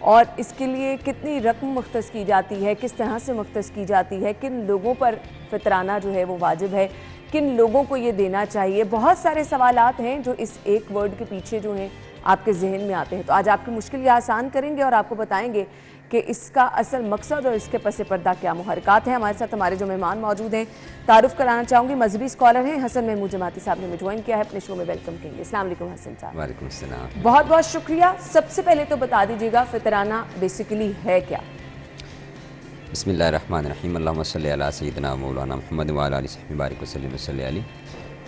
और इसके लिए कितनी रकम मुख्तस की जाती है, किस तरह से मुख्तस की जाती है, किन लोगों पर फितराना जो है वो वाजिब है, किन लोगों को ये देना चाहिए। बहुत सारे सवालात हैं जो इस एक वर्ड के पीछे जो हैं आपके जहन में आते हैं। तो आज आपकी मुश्किल ये आसान करेंगे और आपको बताएंगे कि इसका असल मकसद और इसके पस पर्दा क्या मुहरकात है। हमारे साथ हमारे जो मेहमान मौजूद हैं, तारुफ कराना चाहूँगी, मजहबी स्कॉलर हैं हसन महमूद जमाती साहब ने हमें ज्वाइन किया है, अपने शो में वेलकम करेंगे। अस्सलाम वालेकुम हसन साहब। वालेकुम सलाम। बहुत बहुत शुक्रिया। सबसे पहले तो बता दीजिएगा फितराना बेसिकली है क्या? बिस्मिल्लाहिर्रहमानिर्रहीम, अल्लाहुम्मा सल्ली अला सय्यिदिना मौलाना मुहम्मद व अला आलिहि वसहबिहि बारिक वसल्लम अलैहि।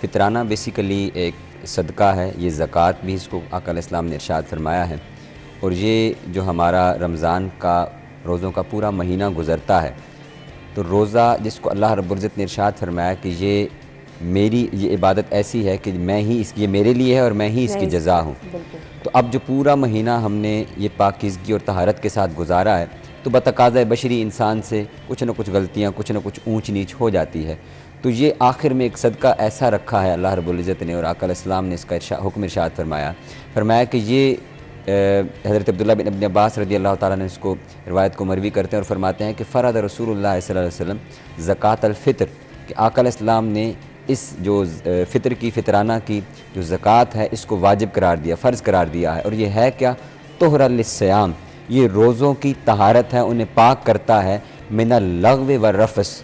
फितराना बेसिकली एक सदका है, ये ज़कात भी इसको आका अलैहिस्सलाम ने इरशाद फरमाया है। और ये जो हमारा रमज़ान का रोज़ों का पूरा महीना गुज़रता है, तो रोज़ा जिसको अल्लाह रब्बुल इज़्ज़त ने इरशाद फरमाया कि ये इबादत ऐसी है कि मैं ही ये मेरे लिए है और मैं ही इसकी जज़ा हूँ। तो अब जो पूरा महीना हमने ये पाकीज़गी और तहारत के साथ गुजारा है, तो बतकाज़ा बशरी इंसान से कुछ न कुछ गलतियाँ, कुछ न कुछ ऊँच नीच हो जाती है। तो ये आखिर में एक सदका ऐसा रखा है अल्लाह रब्बुल इज़्ज़त ने और आका अलैहिस्सलाम ने इसका हुक्म इरशाद फरमाया कि ये हज़रत अब्दुल्लाह बिन इब्न अब्बास रज़ी अल्लाह ताला ने इसको रिवायत को मरवी करते हैं और फरमाते हैं कि फ़रद रसूलुल्लाह सल्लल्लाहु अलैहि वसल्लम ज़कात अल-फ़ित्र, कि आका अलैहिस्सलाम ने इस जो फितराना की जो ज़कात है इसको वाजिब करार दिया, फ़र्ज़ करार दिया है। और ये है क्या? तुहरल लिस्सियाम, ये रोज़ों की तहारत है, उन्हें पाक करता है मिनल लग़्व व रफ़स,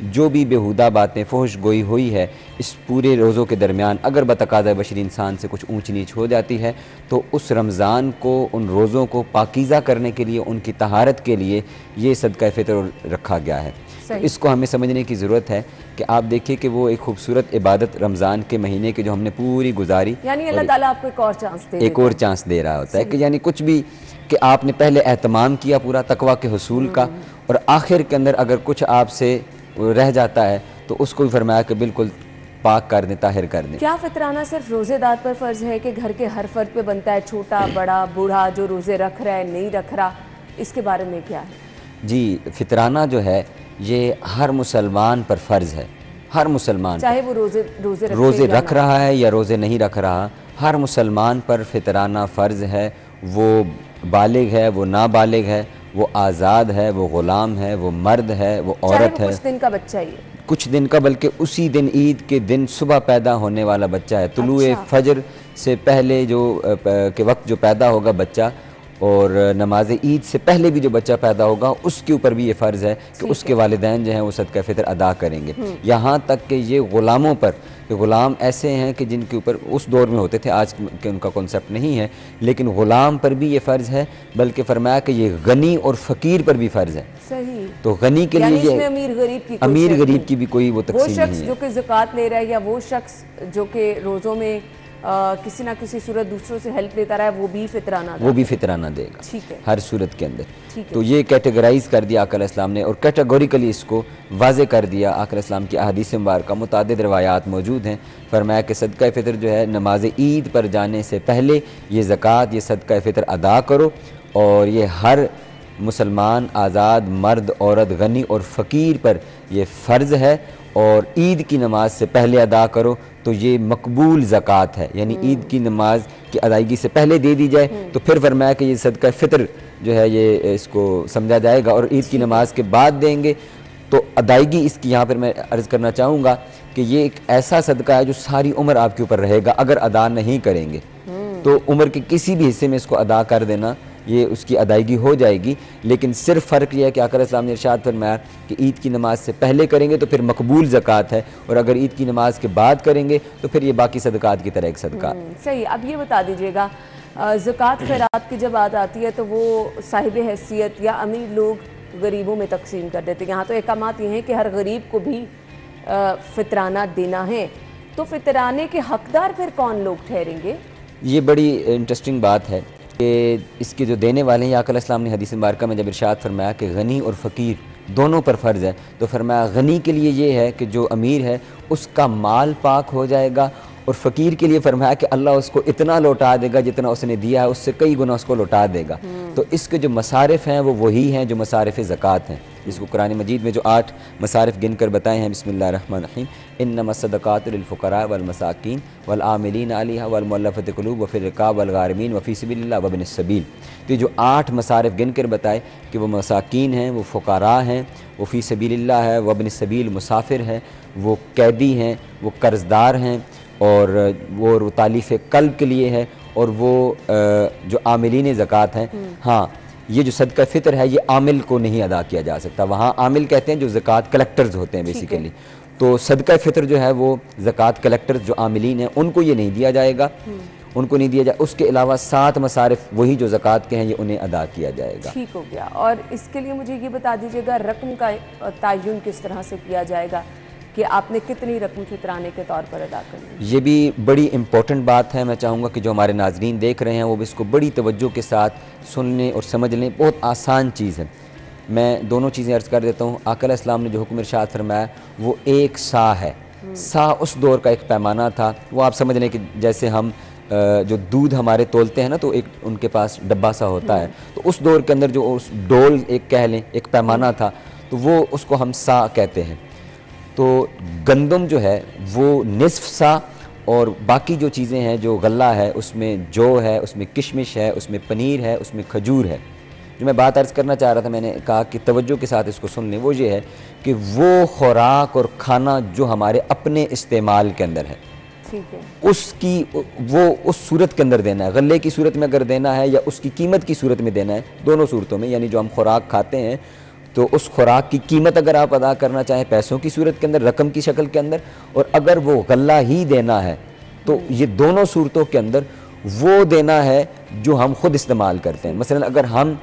जो भी बेहुदा बातें फहश गोई हुई है इस पूरे रोज़ों के दरमियान, अगर बतकाज़ा बशरी इंसान से कुछ ऊँच नीच हो जाती है तो उस रमज़ान को, उन रोज़ों को पाकीज़ा करने के लिए, उनकी तहारत के लिए ये सदका फ़ितर रखा गया है। तो इसको हमें समझने की ज़रूरत है कि आप देखिए कि वो एक खूबसूरत इबादत रमज़ान के महीने की जो हमने पूरी गुजारी, यानी अल्लाह ताला आपको एक और चांस दे रहा होता है कि यानी कुछ भी कि आपने पहले एहतमाम किया पूरा तकवा के हुसूल का, और आखिर के अंदर अगर कुछ आपसे रह जाता है तो उसको भी फरमाया कि बिल्कुल पाक कर दें, ताहिर कर दें। क्या फितराना सिर्फ रोज़ेदार पर फ़र्ज़ है कि घर के हर फर्द पे बनता है, छोटा बड़ा बूढ़ा जो रोज़े रख रहा है नहीं रख रहा, इसके बारे में क्या है? जी, फितराना जो है ये हर मुसलमान पर फ़र्ज़ है, हर मुसलमान, चाहे वो रोज़े रख रहा है या रोज़े नहीं रख रहा, हर मुसलमान पर फितराना फ़र्ज़ है। वो बालिग है, वो नाबालिग है, वो आज़ाद है, वो ग़ुलाम है, वो मर्द है, वो औरत है, कुछ दिन का बच्चा ही है, कुछ दिन का, बल्कि उसी दिन ईद के दिन सुबह पैदा होने वाला बच्चा है, तुलुए फजर से पहले जो के वक्त जो पैदा होगा बच्चा, और नमाज ईद से पहले भी जो बच्चा पैदा होगा उसके ऊपर भी ये फ़र्ज़ है कि उसके वालिदैन जो हैं वो सदका फ़ितर अदा करेंगे। यहाँ तक कि ये ग़ुलामों पर, ये ग़ुलाम ऐसे हैं कि जिनके ऊपर उस दौर में होते थे, आज के उनका कॉन्सेप्ट नहीं है, लेकिन ग़ुलाम पर भी ये फ़र्ज़ है, बल्कि फरमाया कि ये गनी और फ़कीर पर भी फ़र्ज़ है। सही। तो गनी के लिए ये अमीर गरीब की भी कोई वो तक़सीम नहीं है। जो कि ज़कात ले रहा है या वो शख्स जो कि रोज़ों में किसी ना किसी सूरत दूसरों से हेल्प लेता रहा है, वो भी फितराना देगा, ठीक है, हर सूरत के अंदर। तो ये कैटेगराइज कर दिया आका अलैहिस्सलाम ने, और कैटेगोरिकली इसको वाज़े कर दिया। आका अलैहिस्सलाम की अहादीस मुबारक मुतादिद रवायात मौजूद हैं। फरमाया कि सदका फ़ितर जो है नमाज ईद पर जाने से पहले ये ज़कात, ये सदका फ़ितर अदा करो, और ये हर मुसलमान, आज़ाद, मर्द, औरत, गनी और फ़कीर पर यह फ़र्ज़ है, और ईद की नमाज से पहले अदा करो तो ये मकबूल ज़कात है, यानी ईद की नमाज की अदायगी से पहले दे दी जाए तो फिर फरमाया कि ये सदका फ़ितर जो है ये इसको समझा जाएगा, और ईद की नमाज के बाद देंगे तो अदायगी इसकी, यहाँ पर मैं अर्ज़ करना चाहूँगा कि ये एक ऐसा सदका है जो सारी उम्र आपके ऊपर रहेगा। अगर अदा नहीं करेंगे तो उम्र के किसी भी हिस्से में इसको अदा कर देना, ये उसकी अदायगी हो जाएगी। लेकिन सिर्फ फ़र्क यह है कि आका अलैहिस्सलाम ने इरशाद फरमाया कि ईद की नमाज से पहले करेंगे तो फिर मकबूल ज़कात है, और अगर ईद की नमाज के बाद करेंगे तो फिर ये बाकी सदकात की तरह एक सदका। सही। अब ये बता दीजिएगा, ज़कात खैरात की जब बात आती है तो वो साहिब हैसियत या अमीर लोग गरीबों में तकसीम कर देते हैं। यहाँ तो अहकामात ये हैं कि हर गरीब को भी फितराना देना है, तो फितराने के हकदार फिर कौन लोग ठहरेंगे? ये बड़ी इंटरेस्टिंग बात है कि इसके जो देने वाले हैं, आका अलैहिस्सलाम ने हदीस मुबारक में जब इरशाद फरमाया कि गनी और फ़कीर दोनों पर फ़र्ज़ है, तो फरमाया गनी के लिए ये है कि जो अमीर है उसका माल पाक हो जाएगा, और फ़कीर के लिए फरमाया कि अल्लाह उसको इतना लौटा देगा जितना उसने दिया है, उससे कई गुना उसको लौटा देगा। तो इसके जो मसारिफ़ हैं वो वही हैं जो मसारिफ़ ज़कात हैं। जिसको कुरान मजीद में जो 8 मसारिफ गिन कर बताए हैं, बिस्मिल्लाहिर्रहमानिर्रहीम, इन्नमा सदक़ातु लिलफ़ुक़रा वल मसाकीन वल आमिलीन अलैहा वल मुअल्लफ़ति क़ुलूब व फ़िर रिक़ाब वल गारिमीन व फ़ी सबिलिल्लाह व इब्निस सबील। तो ये जो 8 मसारिफ गिन कर बताए कि वो मसाकीन हैं, वो फ़ुक़रा हैं, वो फ़ी सबिलिल्लाह है, व इब्निस सबील मुसाफिर हैं, वो कैदी हैं, वो कर्ज़दार हैं, और वो तालीफ़ क़ल्ब के लिए है, और वो जो आमिलीन ज़कात हैं। हाँ, ये जो सदका फ़ितर है ये आमिल को नहीं अदा किया जा सकता। वहाँ आमिल कहते हैं जो ज़कात कलेक्टर्स होते हैं बेसिकली। तो सदका फ़ितर जो है वो ज़कात कलेक्टर्स जो आमिलीन हैं उनको ये नहीं दिया जाएगा, उनको नहीं दिया जाए। उसके अलावा 7 मसारिफ वही जो ज़कात के हैं ये उन्हें अदा किया जाएगा। ठीक हो गया। और इसके लिए मुझे ये बता दीजिएगा रकम का तयन किस तरह से किया जाएगा कि आपने कितनी रकम फितराने के तौर पर अदा करनी है? ये भी बड़ी इम्पोर्टेंट बात है। मैं चाहूँगा कि जो हमारे नाज़रीन देख रहे हैं वो भी इसको बड़ी तवज्जो के साथ सुन लें और समझ लें। बहुत आसान चीज़ है। मैं दोनों चीज़ें अर्ज़ कर देता हूँ। आका अलैहिस्सलाम ने जो हुक्म इरशाद फरमाया वो 1 सा है। सा उस दौर का एक पैमाना था। वो आप समझ लें कि जैसे हम जो दूध हमारे तोलते हैं ना, तो एक उनके पास डब्बा सा होता है, तो उस दौर के अंदर जो उस डोल एक कह लें एक पैमाना था, तो वो उसको हम सा कहते हैं। तो गंदम जो है वो निस्फ सा, और बाकी जो चीज़ें हैं जो गल्ला है उसमें जौ है, उसमें किशमिश है, उसमें पनीर है, उसमें खजूर है। जो मैं बात अर्ज़ करना चाह रहा था, मैंने कहा कि तवज्जो के साथ इसको सुन लें, वो ये है कि वो खुराक और खाना जो हमारे अपने इस्तेमाल के अंदर है, ठीक है, उसकी वो उस सूरत के अंदर देना है। गल्ले की सूरत में अगर देना है या उसकी कीमत की सूरत में देना है, दोनों सूरतों में, यानी जो हम खुराक खाते हैं तो उस खुराक की कीमत अगर आप अदा करना चाहें पैसों की सूरत के अंदर, रकम की शक्ल के अंदर, और अगर वो गल्ला ही देना है तो ये दोनों सूरतों के अंदर वो देना है जो हम खुद इस्तेमाल करते हैं। मसलन अगर हम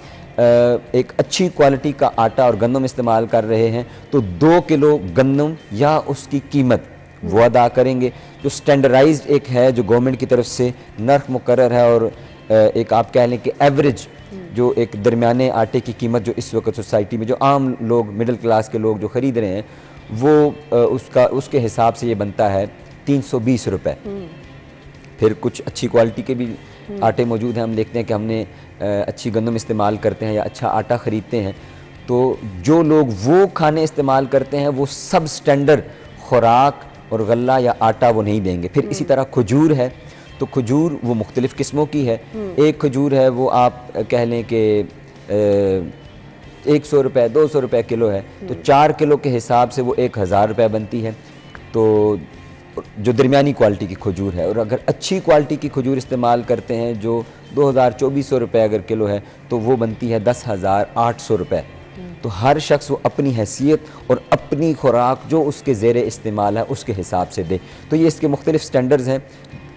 एक अच्छी क्वालिटी का आटा और गंदम इस्तेमाल कर रहे हैं तो 2 किलो गंदम या उसकी कीमत वो अदा करेंगे। जो स्टैंडर्डाइज्ड एक है, जो गवर्नमेंट की तरफ से नर्ख मुकर्रर है, और एक आप कह लें कि एवरेज जो एक दरमियाने आटे की कीमत जो इस वक्त सोसाइटी में जो आम लोग, मिडिल क्लास के लोग जो ख़रीद रहे हैं, वो उसके हिसाब से ये बनता है 320 रुपये। फिर कुछ अच्छी क्वालिटी के भी आटे मौजूद हैं। हम देखते हैं कि हमने अच्छी गंदम इस्तेमाल करते हैं या अच्छा आटा ख़रीदते हैं, तो जो लोग वो खाने इस्तेमाल करते हैं वो सब स्टैंडर्ड खुराक और गल्ला या आटा वो नहीं देंगे। फिर इसी तरह खजूर है, तो खजूर वो मुख्तलिफ़ किस्मों की है। एक खजूर है वो आप कह लें कि 100 रुपये 200 रुपये किलो है, तो 4 किलो के हिसाब से वो 1000 रुपये बनती है। तो जो दरमियानी क्वालिटी की खजूर है, और अगर अच्छी क्वालिटी की खजूर इस्तेमाल करते हैं जो 2400 रुपये अगर किलो है, तो वो बनती है 10,800 रुपये। तो हर शख्स वो अपनी हैसियत और अपनी खुराक जो उसके ज़ेरे इस्तेमाल है उसके हिसाब से दे। तो ये इसके मुख्तलिफ़ स्टैंडर्ड्स हैं।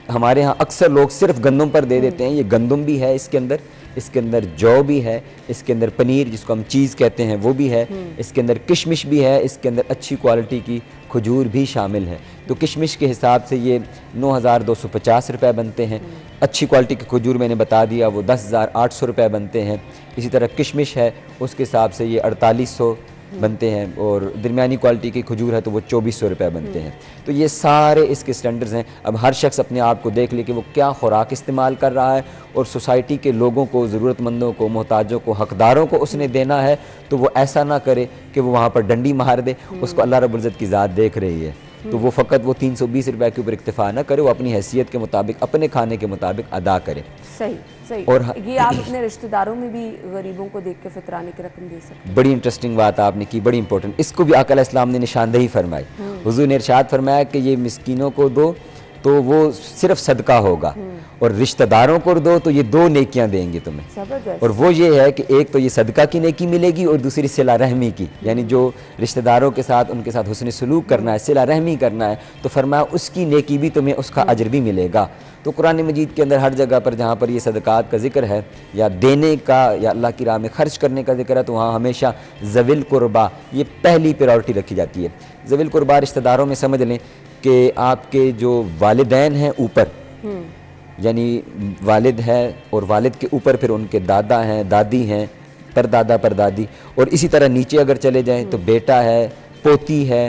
हमारे यहाँ अक्सर लोग सिर्फ गंदम पर दे देते हैं। ये गंदम भी है इसके अंदर जौ भी है, इसके अंदर पनीर जिसको हम चीज़ कहते हैं वो भी है, इसके अंदर किशमिश भी है, इसके अंदर अच्छी क्वालिटी की खजूर भी शामिल है। तो किशमिश के हिसाब से ये 9,250 रुपये बनते हैं। अच्छी क्वालिटी की खजूर मैंने बता दिया वो 10,800 रुपये बनते हैं। इसी तरह किशमिश है उसके हिसाब से ये 4800 बनते हैं, और दरमियानी क्वालिटी की खजूर है तो वो 2400 रुपये बनते हैं। तो ये सारे इसके स्टैंडर्ड्स हैं। अब हर शख्स अपने आप को देख ले कि वो क्या खुराक इस्तेमाल कर रहा है, और सोसाइटी के लोगों को, ज़रूरतमंदों को, मोहताजों को, हकदारों को उसने देना है, तो वो ऐसा ना करे कि वो वहाँ पर डंडी मार दे। उसको अल्लाह रब्बुल इज़्ज़त की ज़ात देख रही है, तो वो फ़कत वो 320 रुपये के ऊपर इक्तिफ़ा ना करे, वो अपनी हैसियत के मुताबिक, अपने खाने के मुताबिक अदा करे। सही सही। और ये आप अपने रिश्तेदारों में भी गरीबों को देख के फितराने की रकम दे सकते हैं। बड़ी इंटरेस्टिंग बात आपने की, बड़ी इंपॉर्टेंट। इसको भी आका अलैहिस्सलाम ने निशानदेही फरमाई। हुज़ूर ने इरशाद फरमाया कि ये मिस्कीनों को दो तो वो सिर्फ सदका होगा, और रिश्तेदारों को दो तो ये 2 नेकियां देंगे तुम्हें। ज़बरदस्त। और वो ये है कि एक तो ये सदका की नेकी मिलेगी, और दूसरी सिला रहमी की, यानी जो रिश्तेदारों के साथ उनके साथ हुस्न सलूक करना है, सिला रहमी करना है, तो फरमाया उसकी नेकी भी तुम्हें, उसका अजर भी मिलेगा। तो कुरान मजीद के अंदर हर जगह पर जहाँ पर ये सदक़ात का जिक्र है, या देने का, या अल्लाह की राह में खर्च करने का जिक्र है, तो वहाँ हमेशा ज़विल कुर्बा ये पहली प्रायोरिटी रखी जाती है। ज़विल कुर्बा रिश्तेदारों में समझ लें कि आपके जो वालिदैन हैं ऊपर, यानी वालिद है, और वालिद के ऊपर फिर उनके दादा हैं, दादी हैं, परदादा परदादी, और इसी तरह नीचे अगर चले जाएं तो बेटा है, पोती है,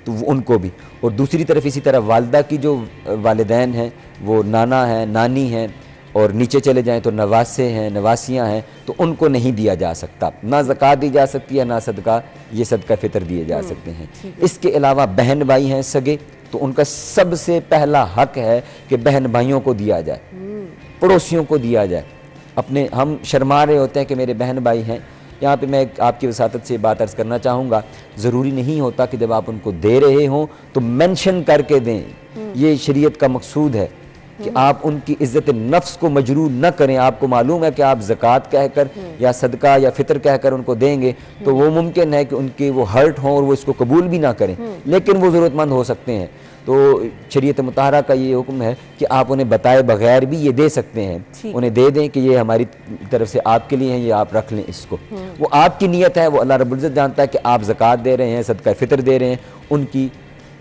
तो उनको भी। और दूसरी तरफ इसी तरह वालदा की जो वालिदैन हैं वो नाना है, नानी हैं, और नीचे चले जाएं तो नवासे हैं, नवासियाँ हैं, तो उनको नहीं दिया जा सकता, ना ज़कात दी जा सकती है, ना सदका, ये सदका फ़ितर दिए जा सकते हैं। इसके अलावा बहन भाई हैं सगे, तो उनका सबसे पहला हक है कि बहन भाइयों को दिया जाए, पड़ोसियों को दिया जाए। अपने हम शर्मा रहे होते हैं कि मेरे बहन भाई हैं। यहाँ पे मैं आपकी वसातत से बात अर्ज़ करना चाहूँगा, ज़रूरी नहीं होता कि जब आप उनको दे रहे हों तो मेंशन करके दें। ये शरीयत का मकसूद है कि आप उनकी इज़्ज़त नफ्स को मजरूर न करें। आपको मालूम है कि आप ज़कात कहकर या सदका या फ़ितर कहकर उनको देंगे तो वो मुमकिन है कि उनके वो हर्ट हों और वो इसको कबूल भी ना करें, लेकिन वो ज़रूरतमंद हो सकते हैं। तो शरीयत मुताहरा का ये हुक्म है कि आप उन्हें बताए बगैर भी ये दे सकते हैं, उन्हें दे दें कि ये हमारी तरफ से आपके लिए हैं, ये आप रख लें इसको। वो आपकी नीयत है, वो अल्लाह रब्बुल इज़्ज़त जानता है कि आप ज़कात दे रहे हैं, सदका फ़ितर दे रहे हैं, उनकी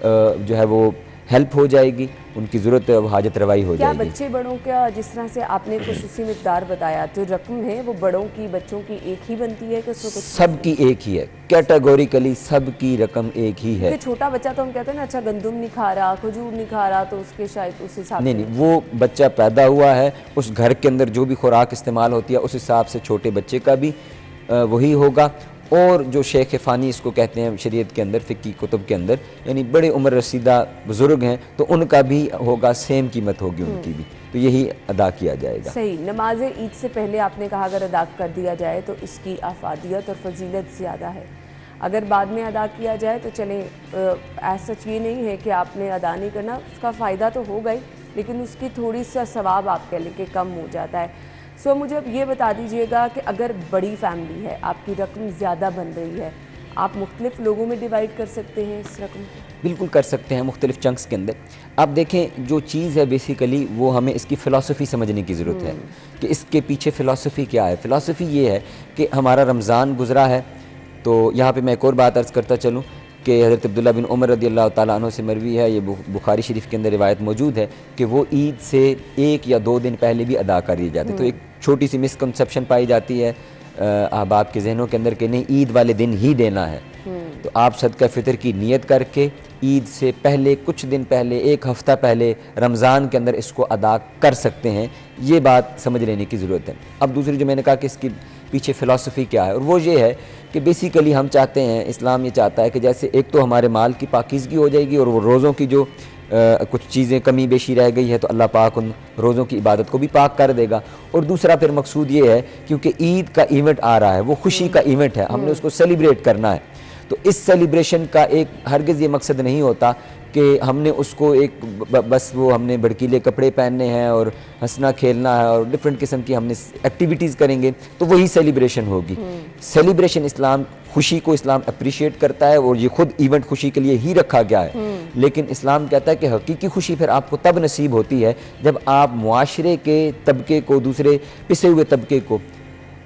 जो है वो हेल्प हो जाएगी, उनकी ज़रूरत हाजत रवाई हो क्या जाएगी। बच्चे बड़ों का, जिस तरह से आपने कुछ उसी मिकदार बताया, जो रकम है वो बड़ों की बच्चों की एक ही बनती है कि उसमें कुछ सबकी एक ही है, कैटेगोरिकली सबकी रकम एक ही है। छोटा बच्चा तो हम कहते हैं ना, अच्छा गंदुम नहीं खा रहा, खजूर नहीं खा रहा, तो उसके शायद उस हिसाब से नहीं, वो बच्चा पैदा हुआ है, उस घर के अंदर जो भी खुराक इस्तेमाल होती है उस हिसाब से छोटे बच्चे का भी वही होगा। और जो शेख फ़ानी इसको कहते हैं शरीयत के अंदर, फ़िक़्ही कुतुब के अंदर, यानी बड़े उम्र रसीदा बुज़ुर्ग हैं, तो उनका भी होगा, सेम कीमत होगी उनकी भी, तो यही अदा किया जाएगा। सही। नमाज ईद से पहले आपने कहा अगर अदा कर दिया जाए तो इसकी अफादियत और फजीलत ज़्यादा है, अगर बाद में अदा किया जाए तो चले, सच ये नहीं है कि आपने अदा नहीं करना, उसका फ़ायदा तो होगा ही, लेकिन उसकी थोड़ी सा सवाब आप कह लें कि कम हो जाता है। सो मुझे अब ये बता दीजिएगा कि अगर बड़ी फैमिली है, आपकी रकम ज़्यादा बन रही है, आप मुख्तलिफ लोगों में डिवाइड कर सकते हैं इस रकम को? बिल्कुल कर सकते हैं, मुख्तलिफ चंक्स के अंदर। आप देखें, जो चीज़ है बेसिकली वो हमें इसकी फ़िलासफ़ी समझने की ज़रूरत है कि इसके पीछे फ़िलासफ़ी क्या है। फ़िलासफ़ी ये है कि हमारा रमज़ान गुज़रा है, तो यहाँ पे मैं एक और बात अर्ज़ करता चलूँ कि हज़रत अब्दुल्ला बिन उमर रज़ियल्लाहु ताला अन्हु से मरवी है, ये बुखारी शरीफ के अंदर रिवायत मौजूद है कि वो ईद से 1 या 2 दिन पहले भी अदा कर दिए जाते। तो एक छोटी सी मिसकंसेप्शन पाई जाती है अहबाब के जहनों के अंदर कि नहीं, ईद वाले दिन ही देना है। तो आप सदका फ़ितर की नियत करके ईद से पहले, कुछ दिन पहले, 1 हफ़्ता पहले रमज़ान के अंदर इसको अदा कर सकते हैं। ये बात समझ लेने की ज़रूरत है। अब दूसरी जो मैंने कहा कि इसकी पीछे फ़िलासफ़ी क्या है, और वो ये है कि बेसिकली हम चाहते हैं, इस्लाम ये चाहता है कि जैसे एक तो हमारे माल की पाकीज़गी हो जाएगी और वो रोज़ों की जो कुछ चीज़ें कमी बेशी रह गई है तो अल्लाह पाक उन रोज़ों की इबादत को भी पाक कर देगा। और दूसरा फिर मकसूद ये है क्योंकि ईद का इवेंट आ रहा है, वो खुशी का इवेंट है, हमने उसको सेलिब्रेट करना है। तो इस सेलिब्रेशन का एक हरगिज़ ये मकसद नहीं होता कि हमने उसको एक बस वो हमने भड़कीले कपड़े पहनने हैं और हंसना खेलना है और डिफरेंट किस्म की हमने एक्टिविटीज़ करेंगे तो वही सेलिब्रेशन होगी। सेलिब्रेशन इस्लाम, खुशी को इस्लाम अप्रिशिएट करता है और ये खुद इवेंट खुशी के लिए ही रखा गया है। लेकिन इस्लाम कहता है कि हकीकी खुशी फिर आपको तब नसीब होती है जब आप मुआशरे के तबके को, दूसरे पिसे हुए तबके को,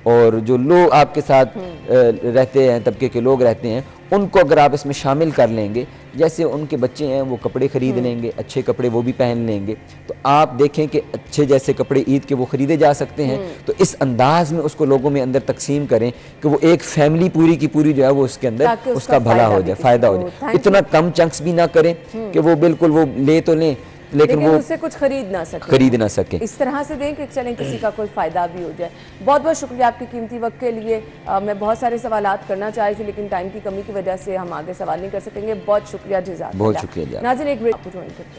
और जो लोग आपके साथ रहते हैं, तबके के लोग रहते हैं, उनको अगर आप इसमें शामिल कर लेंगे, जैसे उनके बच्चे हैं वो कपड़े ख़रीद लेंगे, अच्छे कपड़े वो भी पहन लेंगे, तो आप देखें कि अच्छे जैसे कपड़े ईद के वो ख़रीदे जा सकते हैं। तो इस अंदाज में उसको लोगों में अंदर तकसीम करें कि वो एक फैमिली पूरी की पूरी जो है वो उसके अंदर उसका भला हो जाए, फ़ायदा हो जाए। इतना कम चंक्स भी ना करें कि वो बिल्कुल वो ले तो लें लेकिन वो उससे कुछ खरीद ना सके। इस तरह से दें कि चलें किसी का कोई फ़ायदा भी हो जाए। बहुत बहुत शुक्रिया आपके कीमती वक्त के लिए। मैं बहुत सारे सवालात करना चाह रही थी लेकिन टाइम की कमी की वजह से हम आगे सवाल नहीं कर सकेंगे। बहुत शुक्रिया, जज़ाकल्लाह। बहुत शुक्रिया। नाज़रीन, एक ब्रेक ज्वाइन करते हैं।